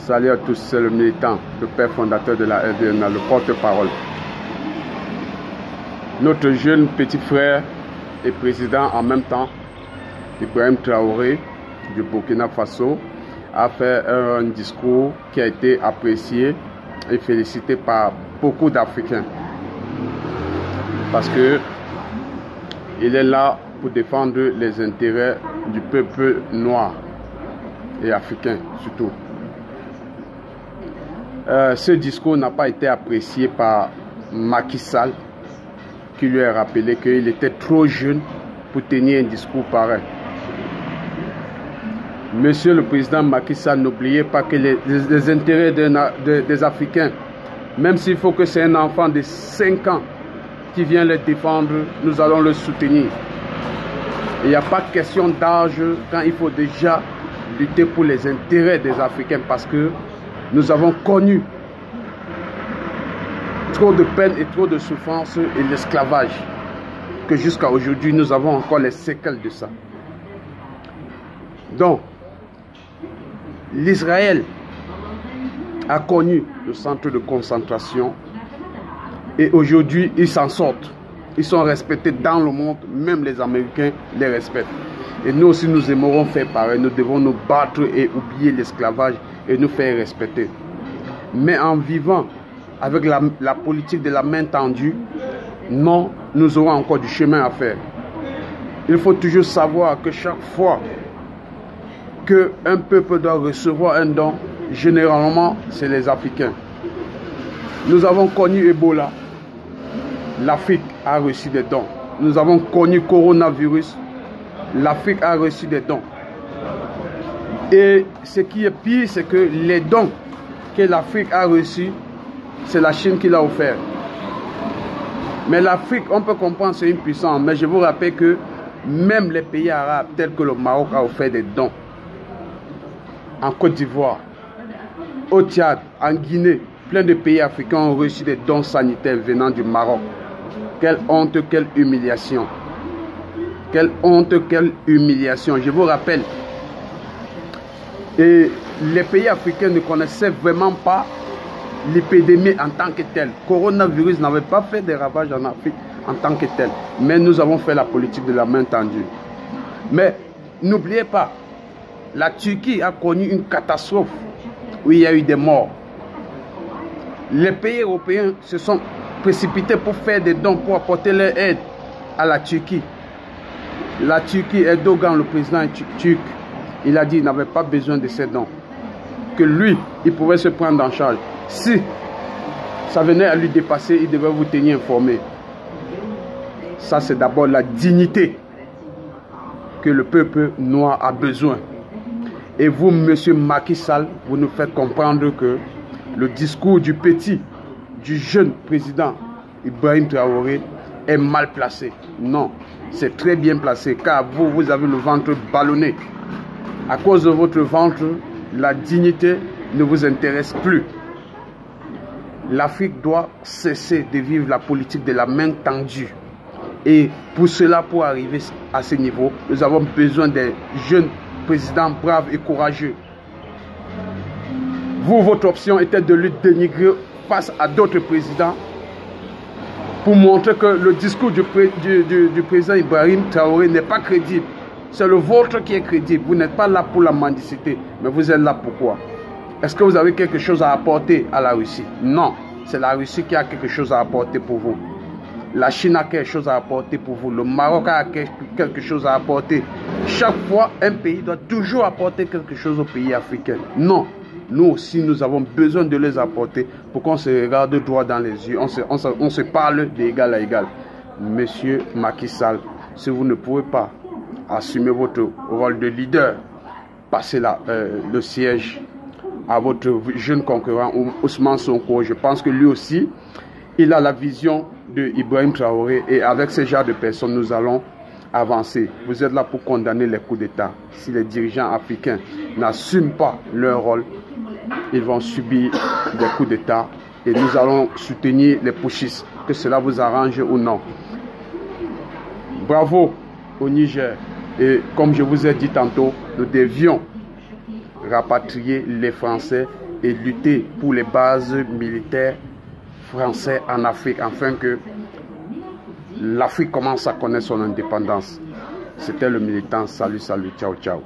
Salut à tous, c'est le militant, le père fondateur de la RDNA, le porte-parole. Notre jeune petit frère et président en même temps, Ibrahim Traoré du Burkina Faso, a fait un discours qui a été apprécié et félicité par beaucoup d'Africains. Parce que il est là pour défendre les intérêts du peuple noir et africain surtout. Ce discours n'a pas été apprécié par Macky Sall, qui lui a rappelé qu'il était trop jeune pour tenir un discours pareil. Monsieur le président Macky Sall, n'oubliez pas que les intérêts des Africains, même s'il faut que c'est un enfant de 5 ans qui vient les défendre, nous allons le soutenir. Il n'y a pas question d'âge quand il faut déjà lutter pour les intérêts des Africains, parce que nous avons connu trop de peine et trop de souffrance et l'esclavage, que jusqu'à aujourd'hui nous avons encore les séquelles de ça. Donc, l'Israël a connu le centre de concentration et aujourd'hui ils s'en sortent. Ils sont respectés dans le monde, même les Américains les respectent. Et nous aussi nous aimerons faire pareil, nous devons nous battre et oublier l'esclavage et nous faire respecter. Mais en vivant avec la politique de la main tendue, non, nous aurons encore du chemin à faire. Il faut toujours savoir que chaque fois qu'un peuple doit recevoir un don, généralement, c'est les Africains. Nous avons connu Ebola. L'Afrique a reçu des dons. Nous avons connu coronavirus. L'Afrique a reçu des dons. Et ce qui est pire, c'est que les dons que l'Afrique a reçus, c'est la Chine qui l'a offert. Mais l'Afrique, on peut comprendre, c'est une puissance. Mais je vous rappelle que même les pays arabes, tels que le Maroc, a offert des dons. En Côte d'Ivoire, au Tchad, en Guinée, plein de pays africains ont reçu des dons sanitaires venant du Maroc. Quelle honte, quelle humiliation. Quelle honte, quelle humiliation. Je vous rappelle, et les pays africains ne connaissaient vraiment pas l'épidémie en tant que telle. Le coronavirus n'avait pas fait des ravages en Afrique en tant que tel. Mais nous avons fait la politique de la main tendue. Mais n'oubliez pas, la Turquie a connu une catastrophe où il y a eu des morts. Les pays européens se sont précipités pour faire des dons, pour apporter leur aide à la Turquie. La Turquie, Erdogan, le président turc, il a dit qu'il n'avait pas besoin de ces dons. Que lui, il pouvait se prendre en charge. Si ça venait à lui dépasser, il devait vous tenir informé. Ça, c'est d'abord la dignité que le peuple noir a besoin. Et vous, monsieur Macky Sall, vous nous faites comprendre que le discours du jeune président Ibrahim Traoré est mal placé. Non, c'est très bien placé, car vous avez le ventre ballonné. À cause de votre ventre, la dignité ne vous intéresse plus. L'Afrique doit cesser de vivre la politique de la main tendue. Et pour cela, pour arriver à ce niveau, nous avons besoin des jeunes présidents braves et courageux. Vous, votre option était de le dénigrer face à d'autres présidents pour montrer que le discours du président Ibrahim Traoré n'est pas crédible. C'est le vôtre qui est crédible. Vous n'êtes pas là pour la mendicité, mais vous êtes là pourquoi? Est-ce que vous avez quelque chose à apporter à la Russie? Non, c'est la Russie qui a quelque chose à apporter pour vous. La Chine a quelque chose à apporter pour vous. Le Maroc a quelque chose à apporter. Chaque fois, un pays doit toujours apporter quelque chose au pays africain. Non, nous aussi, nous avons besoin de les apporter pour qu'on se regarde droit dans les yeux. On se parle d'égal à égal. Monsieur Macky Sall, si vous ne pouvez pas assumer votre rôle de leader, passez le siège à votre jeune concurrent Ousmane Sonko. Je pense que lui aussi, il a la vision de Ibrahim Traoré, et avec ce genre de personnes, nous allons avancer. Vous êtes là pour condamner les coups d'État. Si les dirigeants africains n'assument pas leur rôle, ils vont subir des coups d'État, et nous allons soutenir les putschistes, que cela vous arrange ou non. Bravo au Niger. Et comme je vous ai dit tantôt, nous devions rapatrier les Français et lutter pour les bases militaires françaises en Afrique, afin que l'Afrique commence à connaître son indépendance. C'était le militant. Salut, salut, ciao, ciao.